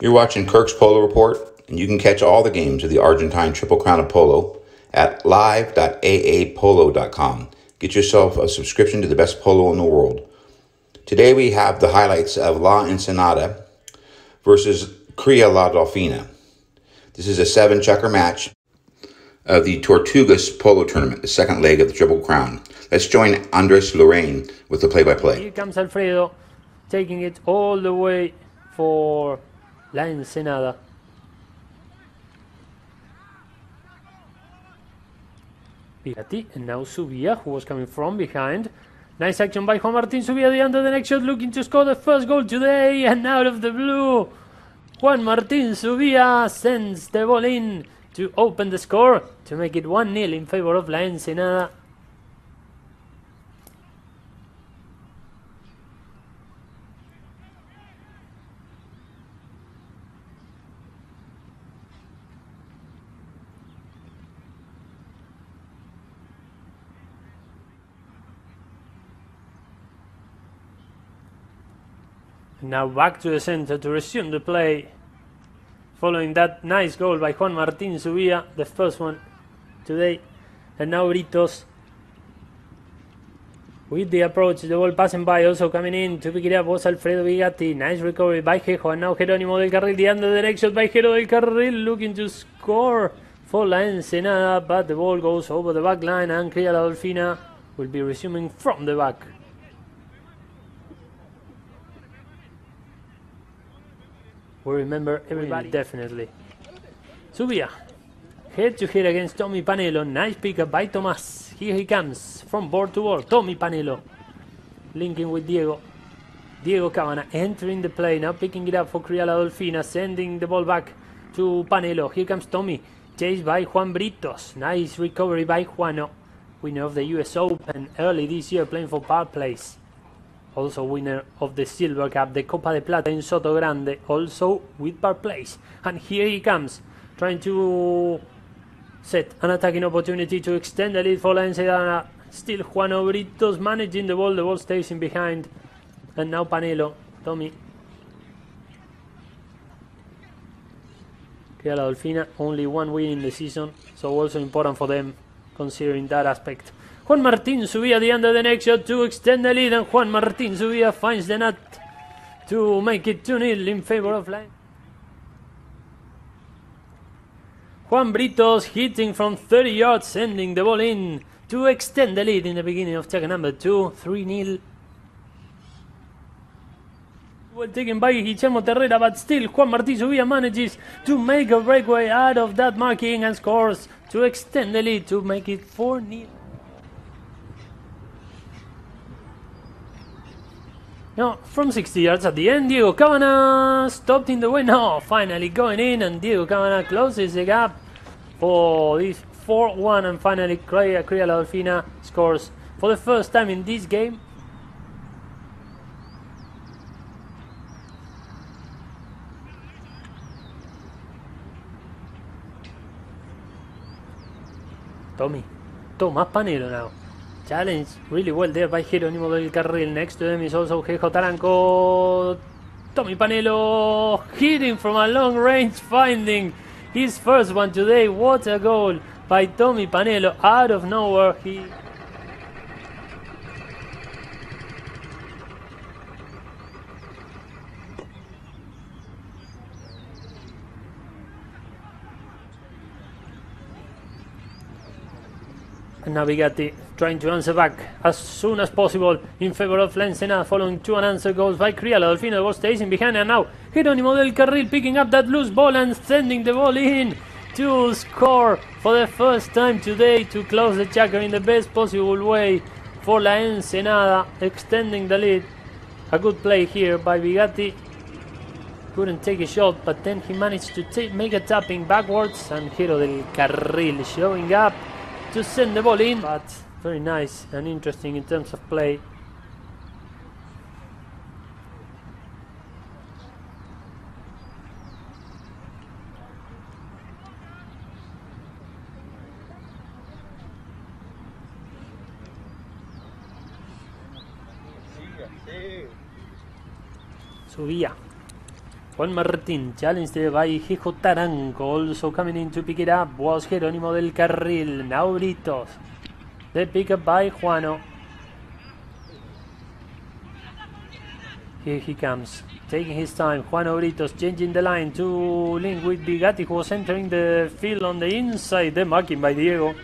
You're watching Kirk's Polo Report, and you can catch all the games of the Argentine Triple Crown of Polo at live.aapolo.com. Get yourself a subscription to the best polo in the world. Today we have the highlights of La Ensenada versus Cria La Dolfina. This is a 7-checker match of the Tortugas polo tournament, the second leg of the Triple Crown. Let's join Andres Lorraine with the play-by-play. Here comes Alfredo, taking it all the way for La Ensenada. Pirati, and now Subia, who was coming from behind. Nice action by Juan Martin Subia, the under the next shot, looking to score the first goal today, and out of the blue, Juan Martin Subia sends the ball in to open the score, to make it 1-0 in favor of La Ensenada. Now back to the center to resume the play, following that nice goal by Juan Martin Subia, the first one today. And now Britos with the approach, the ball passing by, also coming in to pick it up was Alfredo Bigatti. Nice recovery by Gejo, and now Jerónimo del Carril, the under the next shot by Jero del Carril, looking to score for La Ensenada, but the ball goes over the back line, and Cria La Dolfina will be resuming from the back. We remember everybody. Definitely. Subia. Head to head against Tommy Panelo. Nice pickup by Tomas. Here he comes from board to board. Tommy Panelo. Linking with Diego. Diego Cabana entering the play. Now picking it up for Cria La Dolfina. Sending the ball back to Panelo. Here comes Tommy. Chased by Juan Britos. Nice recovery by Juano. Winner of the US Open early this year, playing for Park Place. Also winner of the Silver Cup, the Copa de Plata in Soto Grande, also with Park Place. And here he comes, trying to set an attacking opportunity to extend the lead for La Ensenada. Still Juan Britos managing the ball stays in behind. And now Panelo, Tommy. Cria La Dolfina, only one win in the season, so also important for them, considering that aspect. Juan Martin Subia the under the next shot to extend the lead, and Juan Martin Subia finds the net to make it 2-0 in favor of La. Juan Britos hitting from 30 yards, sending the ball in to extend the lead in the beginning of check number 2, 3-0. Well taken by Guillermo Terrera, but still Juan Martin Subia manages to make a breakaway out of that marking and scores to extend the lead to make it 4-0. Now, from 60 yards at the end, Diego Cabana stopped in the way. No, finally going in, and Diego Cabana closes the gap for this 4-1, and finally Cria La Dolfina scores for the first time in this game. Tomás Panelo now. Challenge really well there by Jerónimo del Carril. Next to them is also Gejo Taranco. Tommy Panelo hitting from a long range, finding his first one today. What a goal by Tommy Panelo out of nowhere. And now Bigatti trying to answer back as soon as possible in favor of La Ensenada, following 2 unanswered goals by Cria La Dolfina. The ball stays in behind, and now Jerónimo del Carril picking up that loose ball and sending the ball in to score for the first time today, to close the chapter in the best possible way for La Ensenada, extending the lead. A good play here by Bigatti. Couldn't take a shot, but then he managed to make a tapping backwards, and Jero del Carril showing up to send the ball in, but very nice and interesting in terms of play. Subia Juan Martín, challenged there by Hijo Taranco. Also coming in to pick it up was Jerónimo del Carril. Now Britos. The pick up by Juano. Here he comes, taking his time. Juan Britos changing the line to link with Bigatti, who was entering the field on the inside. The marking by Diego.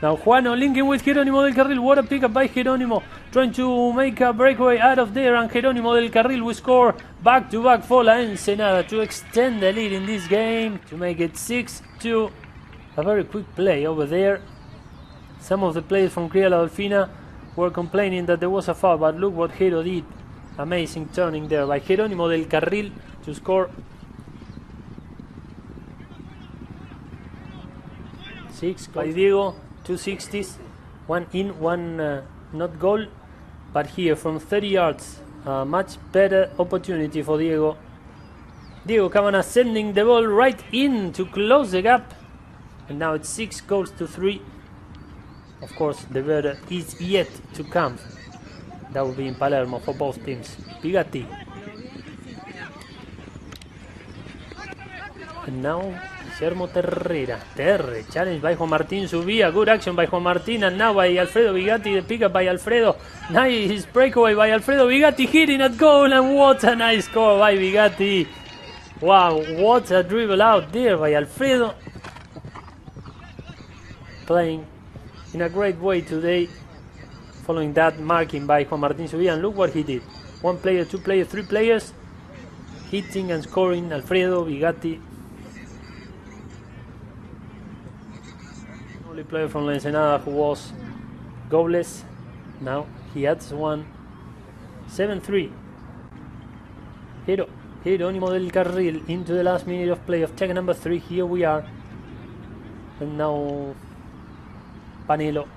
Now Juano linking with Jerónimo del Carril. What a pickup by Jerónimo. Trying to make a breakaway out of there. And Jerónimo del Carril will score back-to-back for La Ensenada to extend the lead in this game. To make it 6-2. A very quick play over there. Some of the players from Cria La Dolfina were complaining that there was a foul. But look what Jero did. Amazing turning there by Jerónimo del Carril to score 6 by Diego. 260s, one in, one not goal, but here from 30 yards, a much better opportunity for Diego. Diego Cabana sending the ball right in to close the gap, and now it's 6 goals to 3. Of course, the better is yet to come. That will be in Palermo for both teams. Bigatti. And now Guillermo Terre, challenge by Juan Martín Subía, good action by Juan Martín, and now by Alfredo Bigatti, the pickup by Alfredo, nice breakaway by Alfredo Bigatti, hitting at goal, and what a nice score by Bigatti. Wow, what a dribble out there by Alfredo, playing in a great way today, following that marking by Juan Martín Subía, and look what he did, 1 player, 2 players, 3 players, hitting and scoring. Alfredo Bigatti, only player from La Ensenada who was goalless. Now he adds one. 7-3. Jerónimo del Carril into the last minute of play of check number 3. Here we are. And now Panelo,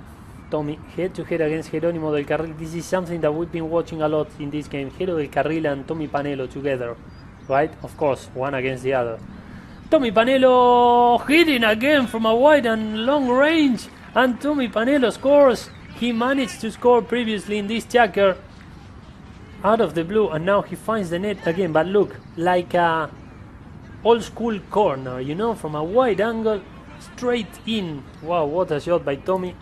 Tommy, head to head against Jerónimo del Carril. This is something that we've been watching a lot in this game. Jero del Carril and Tommy Panelo together. Right? Of course, one against the other. Tommy Panelo hitting again from a wide and long range, and Tommy Panelo scores. He managed to score previously in this checker out of the blue, and now he finds the net again, but look, like a old school corner, you know, from a wide angle straight in. Wow, what a shot by Tommy.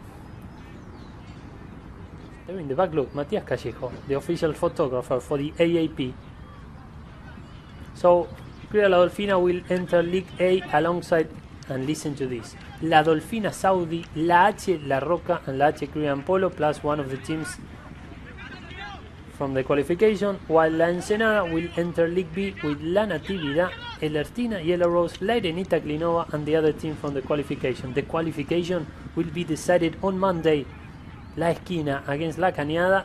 There in the back, look, Matias Callejo, the official photographer for the AAP. So Cria La Dolfina will enter League A alongside, and listen to this, La Dolfina Saudi, La H La Roca, and La H Cria and Polo, plus one of the teams from the qualification, while La Ensenada will enter League B with La Natividad, El Ertina, Yellow Rose, La Arenita Clinova, and the other team from the qualification. The qualification will be decided on Monday. La Esquina against La Cañada,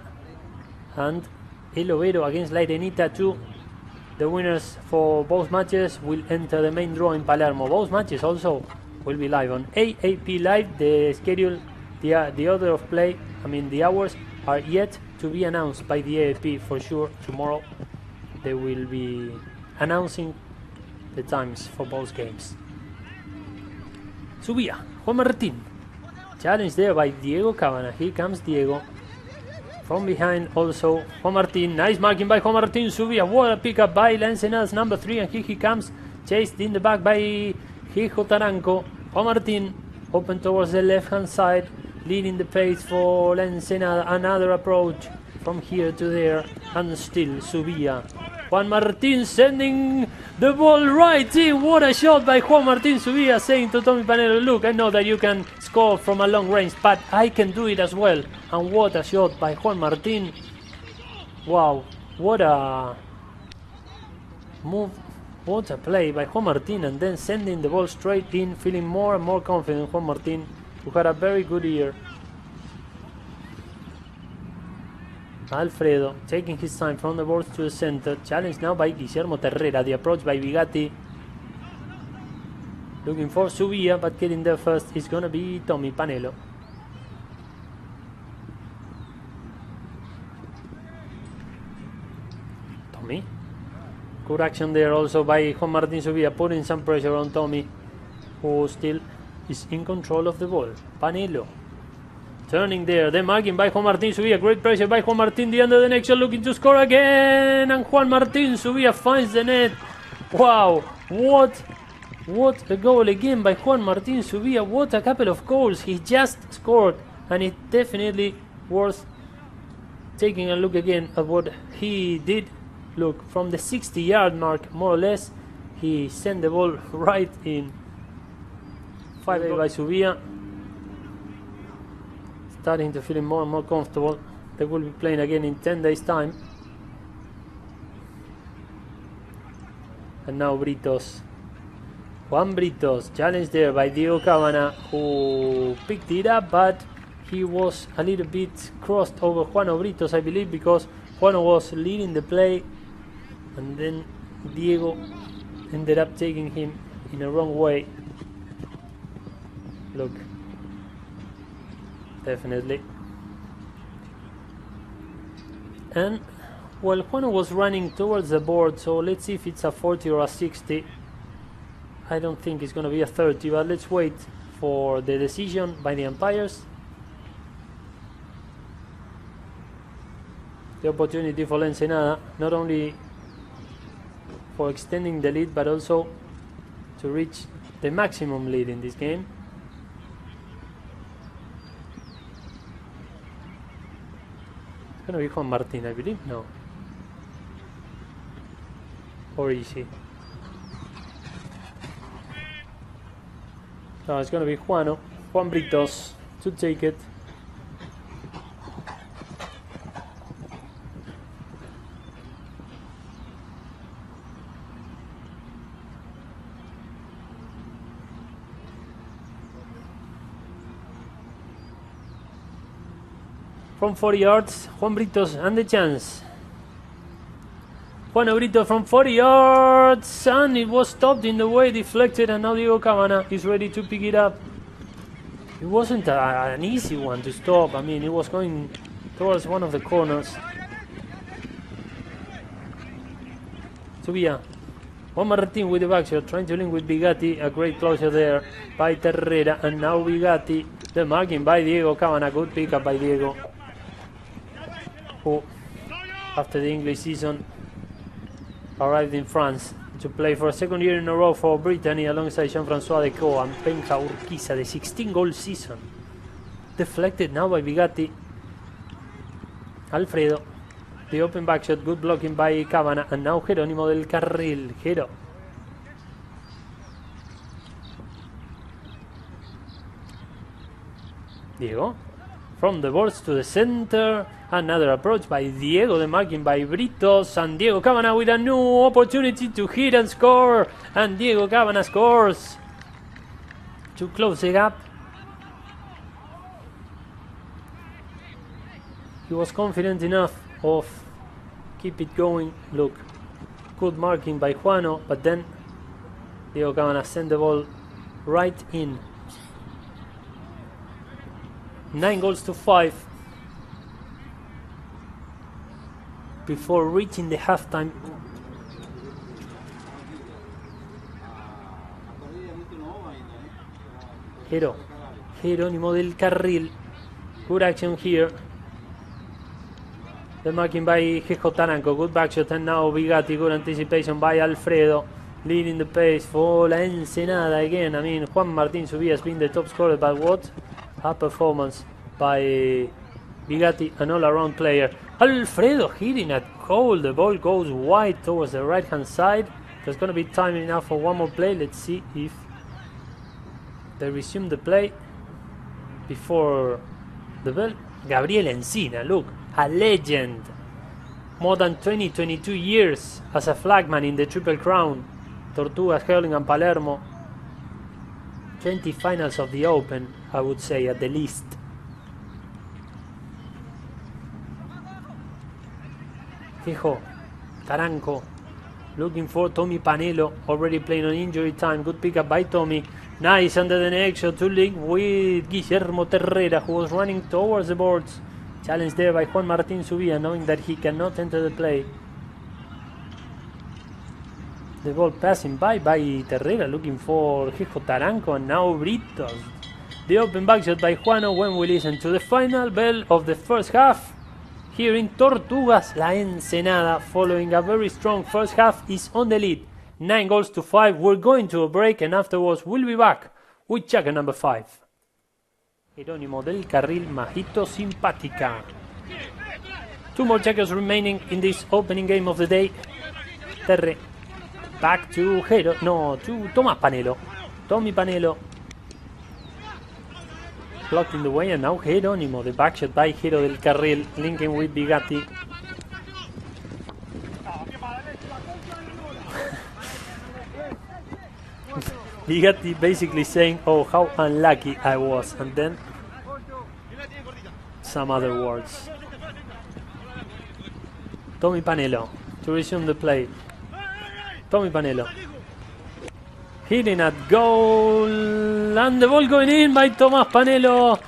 and El Overo against La Arenita 2. The winners for both matches will enter the main draw in Palermo. Both matches also will be live on AAP Live. The schedule, the order of play, the hours are yet to be announced by the AAP for sure. Tomorrow they will be announcing the times for both games. Subía, Juan Martín. Challenge there by Diego Cabana. Here comes Diego. From behind also Juan Martín. Nice marking by Juan Martín Subía. What a pickup by La Ensenada's number 3. And here he comes. Chased in the back by Hijo Taranco. Juan Martín open towards the left hand side. Leading the pace for La Ensenada. Another approach from here to there. And still Subía. Juan Martín sending the ball right in. What a shot by Juan Martín Subía, saying to Tommy Panelo, look, I know that you can score from a long range, but I can do it as well. And what a shot by Juan Martín. Wow, what a move, what a play by Juan Martín, and then sending the ball straight in, feeling more and more confident. Juan Martín, who had a very good year. Alfredo taking his time from the boards to the center. Challenge now by Guillermo Terrera. The approach by Bigatti. Looking for Subía, but getting there first is going to be Tommy Panelo. Tommy. Good action there also by Juan Martín Subía, putting some pressure on Tommy, who still is in control of the ball. Panelo. Turning there, then marking by Juan Martin Subia. Great pressure by Juan Martin. The under the next shot, looking to score again. And Juan Martin Subia finds the net. Wow, what a goal again by Juan Martin Subia. What a couple of goals he just scored. And it's definitely worth taking a look again at what he did. Look, from the 60-yard mark, more or less, he sent the ball right in. 5-8 by Subia. Starting to feel more and more comfortable. They will be playing again in 10 days' time. And now Britos. Juan Britos, challenged there by Diego Cabana, who picked it up, but he was a little bit crossed over Juano Britos, I believe, because Juano was leading the play, and then Diego ended up taking him in a wrong way. Look. Definitely. And well, Juano was running towards the board, so let's see if it's a 40 or a 60. I don't think it's going to be a 30, but let's wait for the decision by the umpires. The opportunity for Ensenada, not only for extending the lead, but also to reach the maximum lead in this game. It's going to be Juan Martin, I believe. No. Or is he? No, it's going to be Juan Britos to take it. From 40 yards, Juan Britos and the chance. Juan Brito from 40 yards, and it was stopped in the way, deflected, and now Diego Cabana is ready to pick it up. It wasn't an easy one to stop. I mean, it was going towards one of the corners. Subia. Juan Martin with the back shot, trying to link with Bigatti. A great closure there by Terrera, and now Bigatti. The marking by Diego Cabana. Good pickup by Diego, who, after the English season, arrived in France to play for a second year in a row for Brittany alongside Jean-François Deco and Penja Urquiza. The 16-goal season. Deflected now by Bigatti. Alfredo. The open back shot. Good blocking by Cabana. And now Jerónimo del Carril. Jero. Diego. From the boards to the center. Another approach by Diego, the marking by Britos, and Diego Cabana with a new opportunity to hit and score. And Diego Cabana scores to close the gap. He was confident enough of keep it going. Look, good marking by Juano, but then Diego Cabana sent the ball right in. 9-5 before reaching the halftime. Jerónimo del Carril. Good action here. The marking by Jejo Taranco. Good back shot, and now Bigatti. Good anticipation by Alfredo. Leading the pace for La Ensenada again. I mean, Juan Martin Subia has been the top scorer, but what a performance by Bigatti, an all-around player. Alfredo hitting at goal. The ball goes wide towards the right-hand side. There's going to be time enough for one more play. Let's see if they resume the play before the bell. Gabriel Encina, look, a legend. More than 22 years as a flagman in the Triple Crown. Tortugas, Hurling and Palermo. 20 finals of the Open, I would say, at the least. Jejo Taranco looking for Tommy Panelo, already playing on injury time. Good pickup by Tommy. Nice under the next shot to link with Guillermo Terrera, who was running towards the boards. Challenged there by Juan Martin Subia, knowing that he cannot enter the play. The ball passing by Terrera, looking for Jejo Taranco, and now Britos. The open backshot by Juano when we listen to the final bell of the first half. Here in Tortugas, La Ensenada, following a very strong first half, is on the lead. 9 goals to 5. We're going to a break and afterwards we'll be back with checker number 5. Jerónimo del Carril, Majito Simpática. 2 more checkers remaining in this opening game of the day. Terre. Back to to Tomás Panelo. Tommy Panelo. Blocked in the way, and now Jerónimo, the backshot by Jero del Carril, linking with Bigatti. Bigatti basically saying, oh, how unlucky I was, and then some other words. Tommy Panelo to resume the play. Tommy Panelo. Hitting at goal, and the ball going in by Tomás Panelo,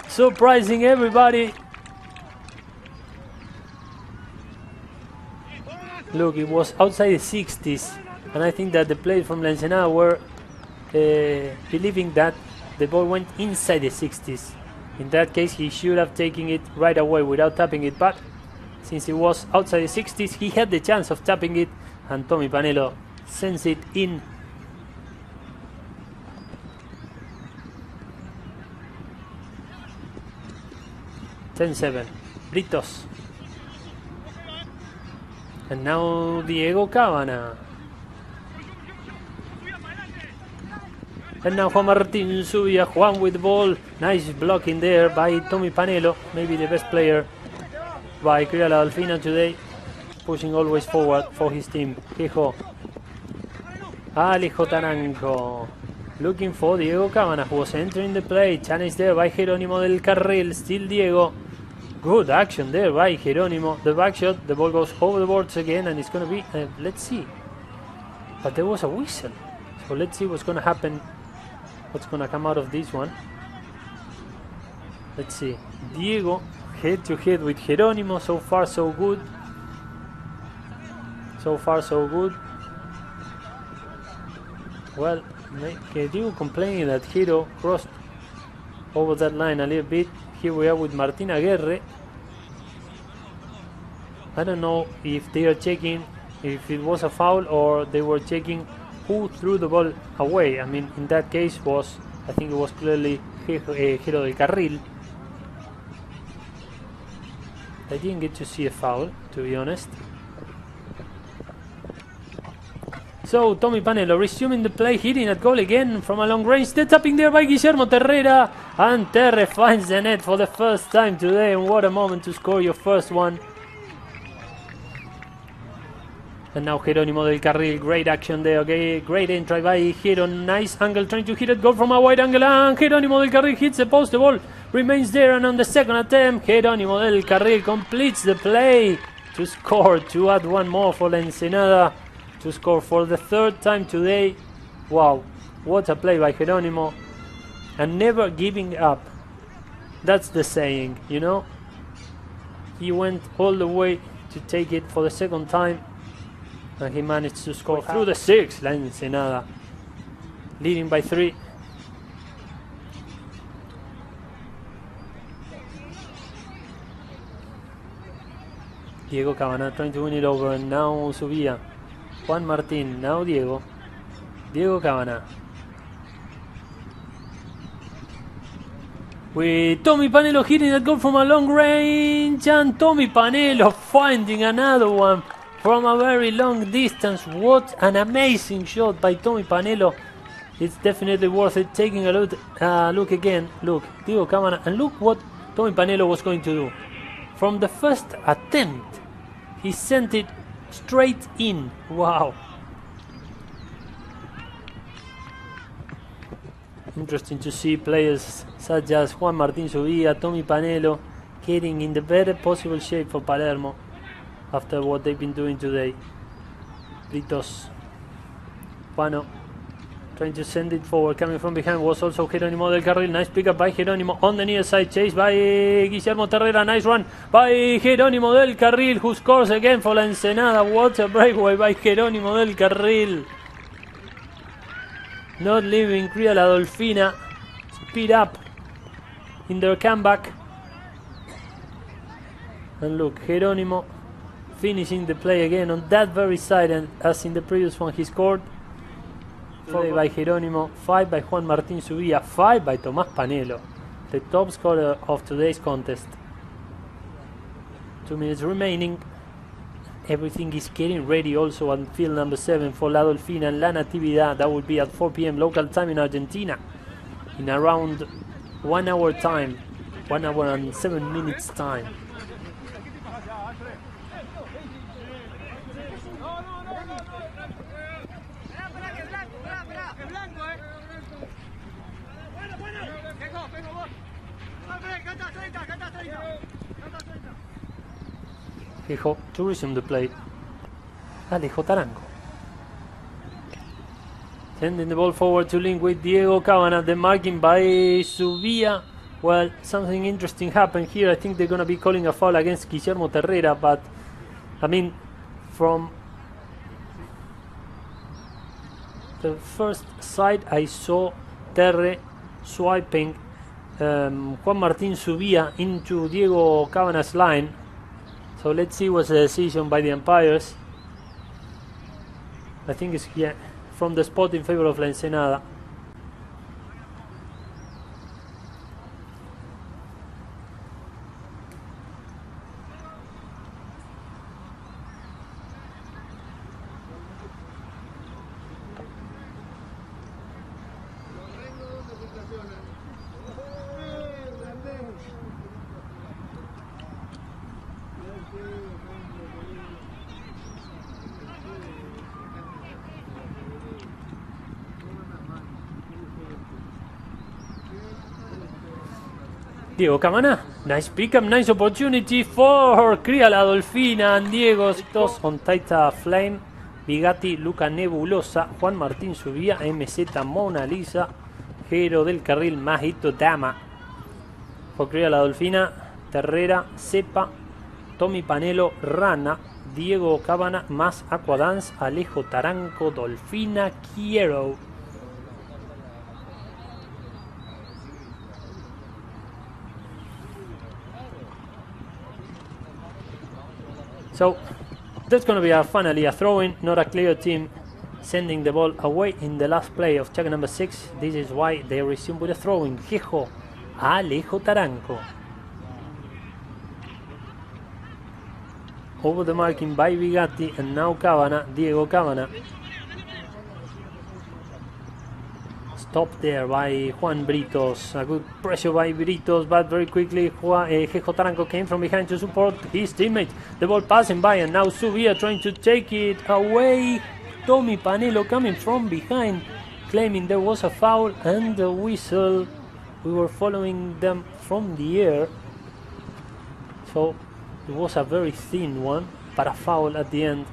surprising everybody. Look, it was outside the 60s, and I think that the players from La Ensenada were believing that the ball went inside the 60s. In that case, he should have taken it right away without tapping it, but since it was outside the 60s, he had the chance of tapping it, and Tommy Panelo sends it in. (10-7) Britos. And now Diego Cabana. And now Juan Martín Zubia. Juan with the ball. Nice blocking there by Tommy Panelo. Maybe the best player by Cria La Dolfina today. Pushing always forward for his team. Quejo. Alejo Taranco. Looking for Diego Cabana, who was entering the play. Challenge there by Jerónimo del Carril. Still Diego. Good action there by Jerónimo. The back shot, the ball goes over the boards again, and it's going to be, let's see. But there was a whistle. So let's see what's going to happen. What's going to come out of this one. Let's see. Diego head to head with Jerónimo. So far so good. So far so good. Well, Diego complaining that Jero crossed over that line a little bit. Here we are with Martín Aguirre. I don't know if they are checking if it was a foul or they were checking who threw the ball away. I mean, in that case I think it was clearly Jero del Carril. I didn't get to see a foul, to be honest. So Tommy Panelo resuming the play, hitting at goal again from a long range. The tapping there by Guillermo Terrera, and Terre finds the net for the first time today. And what a moment to score your first one. And now Jerónimo del Carril, great action there. Okay, great entry by Jero, nice angle trying to hit it, goal from a wide angle, and Jerónimo del Carril hits the post. The ball remains there, and on the second attempt, Jerónimo del Carril completes the play to score, to add one more for La Ensenada. To score for the third time today. Wow, what a play by Jerónimo. And never giving up. That's the saying, you know. He went all the way to take it for the second time. And he managed to score through the 6. La Ensenada leading by 3. Diego Cabana trying to win it over, and now Zubia. Juan Martín, now Diego. Diego Cabana. With Tommy Panelo hitting that goal from a long range, and Tommy Panelo finding another one from a very long distance. What an amazing shot by Tommy Panelo. It's definitely worth it taking a look again. Look, Diego Cabana, and look what Tommy Panelo was going to do. From the first attempt, he sent it straight in. Wow. Interesting to see players such as Juan Martín Zubia, Tommy Panelo getting in the better possible shape for Palermo after what they've been doing today. Britos. Juano trying to send it forward, coming from behind was also Jerónimo del Carril. Nice pickup by Jerónimo on the near side, chase by Guillermo Terrera. Nice run by Jerónimo del Carril, who scores again for La Ensenada. What a breakaway by Jerónimo del Carril. Not leaving Cria La Dolfina. Speed up in their comeback. And look, Jerónimo finishing the play again on that very side, and as in the previous one he scored. 4 by Jerónimo, 5 by Juan Martín Subía, 5 by Tomás Panelo, the top scorer of today's contest. 2 minutes remaining. Everything is getting ready also on field number 7 for La Dolfina and La Natividad. That will be at 4 p.m. local time in Argentina in around 1 hour time, 1 hour and 7 minutes time. Hijo to resume the play. Alejo Taranco. Sending the ball forward to link with Diego Cabana. The marking by Subía. Well, something interesting happened here. I think they're going to be calling a foul against Guillermo Terrera, but I mean, from the first side I saw Terre swiping Juan Martín Subía into Diego Cabana's line. So let's see what's the decision by the umpires. I think it's from the spot in favor of La Ensenada. Diego Cabana, nice pickup, nice opportunity for Cria La Dolfina and Diego. On Taita Flame, Bigatti, Luca Nebulosa, Juan Martín Subía, MZ Mona Lisa, Jero del Carril, Majito Dama. For Cria La Dolfina, Terrera, Cepa, Tommy Panelo, Rana, Diego Cabana, más Aquadance, Alejo Taranco, Dolfina, Quiero. So that's going to be finally a throw-in, not a clear team sending the ball away in the last play of check number 6. This is why they resume with a throw-in. Jejo, Alejo Taranco. Over the marking by Bigatti, and now Cabana, Diego Cabana. Stopped there by Juan Britos. A good pressure by Britos, but very quickly Jejo Taranco came from behind to support his teammate. The ball passing by, and now Subía trying to take it away. Tommy Panelo coming from behind, claiming there was a foul and the whistle. We were following them from the air, so it was a very thin one, but a foul at the end.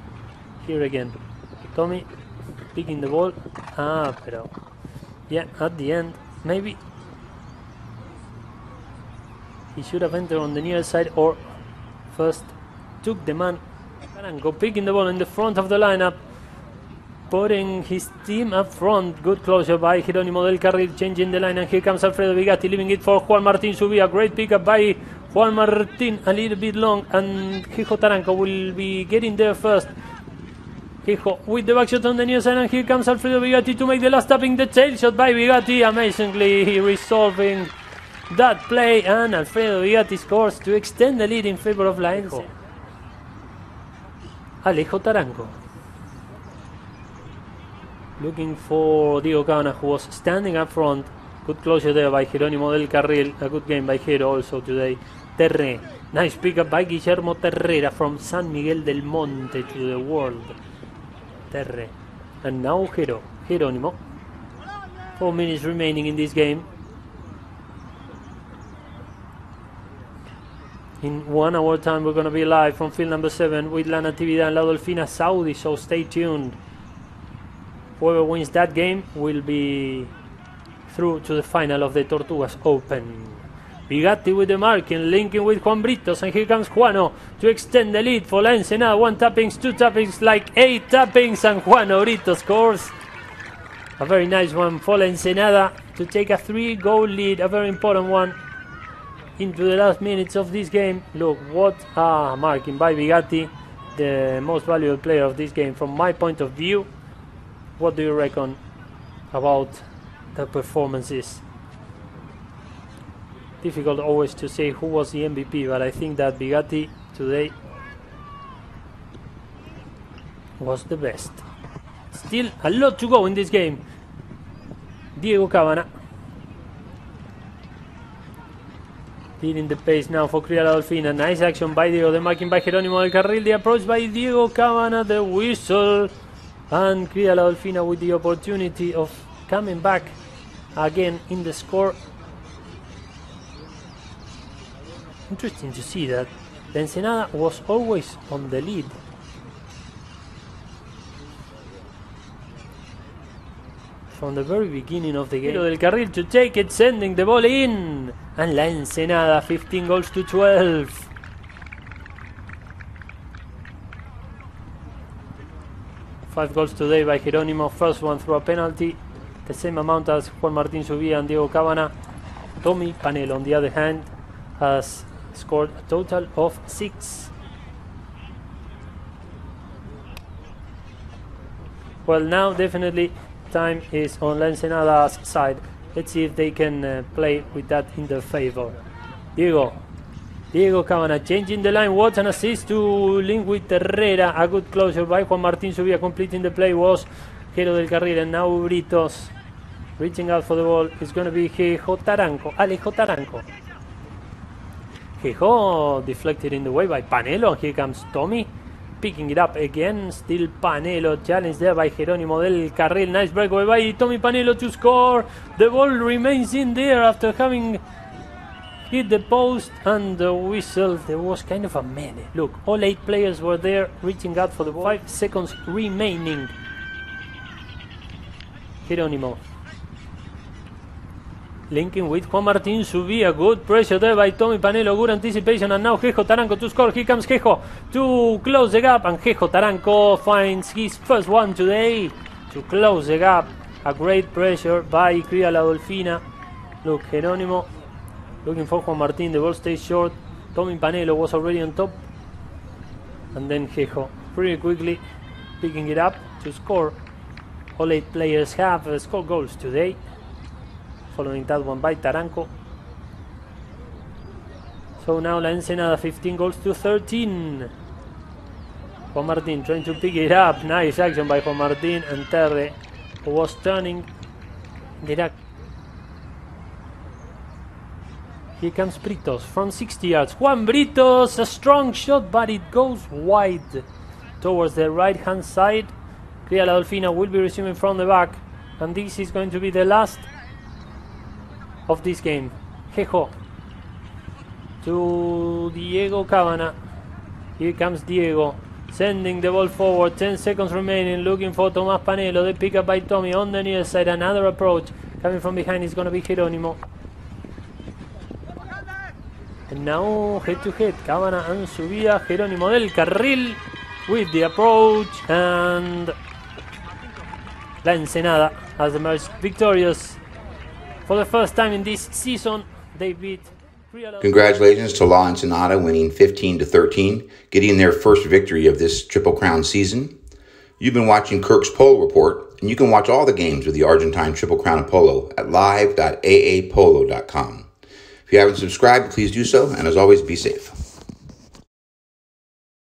Here again, Tommy picking the ball. Pero yeah, at the end, maybe he should have entered on the near side, or first took the man. Taranco picking the ball in the front of the lineup, putting his team up front. Good closure by Jerónimo del Carril, changing the line, and here comes Alfredo Bigatti, leaving it for Juan Martín Subía. Great pickup by Juan Martín, a little bit long, and Jejo Taranco will be getting there first. Jejo with the back shot on the near side, and here comes Alfredo Bigatti to make the last tapping. The tail shot by Bigatti, amazingly resolving that play, and Alfredo Bigatti scores to extend the lead in favor of La Ensenada. Alejo Taranco looking for Diego Cabana, who was standing up front. Good closure there by Jerónimo del Carril. A good game by Jero also today. Terre, nice pickup by Guillermo Terrera from San Miguel del Monte to the world. Terre, and now Jerónimo. 4 minutes remaining in this game. In 1 hour time we're going to be live from field number 7 with La Natividad and La Dolfina Saudi, so stay tuned. Whoever wins that game will be through to the final of the Tortugas Open. Bigatti with the marking, linking with Juan Britos, and here comes Juano to extend the lead for La Ensenada. 1 tappings, 2 tappings, like 8 tappings, and Juano Brito scores. A very nice one for La Ensenada to take a 3-goal lead, a very important one. into the last minutes of this game. Look, what a marking by Bigatti, the most valuable player of this game from my point of view. What do you reckon about the performances? Difficult always to say who was the MVP, but I think that Bigatti today was the best. Still a lot to go in this game. Diego Cabana leading the pace now for Cria La Dolfina. Nice action by Diego. The marking by Jerónimo del Carril. The approach by Diego Cabana. The whistle. And Cria La Dolfina with the opportunity of coming back again in the score. Interesting to see that the Ensenada was always on the lead. From the very beginning of the game. Del Carril to take it, sending the ball in. And La Ensenada 15 goals to 12. Five goals today by Jerónimo. First one through a penalty. The same amount as Juan Martín Subía and Diego Cabana. Tommy Panelo, on the other hand, has scored a total of 6. Well, now definitely time is on La Ensenada's side. Let's see if they can play with that in their favor. Diego Cabana changing the line. What an assist to link with Herrera. A good closure by Juan Martín Subía. Completing the play was Jero del Carril, and now Britos reaching out for the ball. It's going to be Alejo Taranco. Jejo deflected in the way by Panelo, and here comes Tommy picking it up again. Still Panelo, challenged there by Jerónimo del Carril. Nice breakaway by Tommy Panelo to score. The ball remains in there after having hit the post, and the whistle. There was kind of a melee. Look, all 8 players were there reaching out for the ball. 5 seconds remaining. Jerónimo linking with Juan Martín Subía. Good pressure there by Tommy Panelo. Good anticipation. And now Jejo Taranco to score. Here comes Jejo to close the gap. And Jejo Taranco finds his first one today to close the gap. A great pressure by Cria La Dolfina. Look, Jerónimo looking for Juan Martín. The ball stays short. Tommy Panelo was already on top. And then Jejo pretty quickly picking it up to score. All 8 players have scored goals today. Following that one by Taranco. So now La Ensenada 15 goals to 13. Juan Martín trying to pick it up. Nice action by Juan Martín, and Terre, who was turning it up. Here comes Britos from 60 yards. Juan Britos, a strong shot, but it goes wide towards the right hand side. Cria La Dolfina will be resuming from the back, and this is going to be the last of this game. Jejo to Diego Cabana. Here comes Diego, sending the ball forward. 10 seconds remaining, looking for Tomás Panelo. The pick up by Tommy on the near side. Another approach coming from behind is going to be Jerónimo. And now head to head, Cabana and Subía. Jerónimo del Carril with the approach, and La Ensenada has emerged victorious. For the first time in this season, they beat Cria La Dolfina. Congratulations to La Ensenada, winning 15-13, getting their first victory of this Triple Crown season. You've been watching Kirk's Polo Report, and you can watch all the games of the Argentine Triple Crown of Polo at live.aapolo.com. If you haven't subscribed, please do so, and as always, be safe.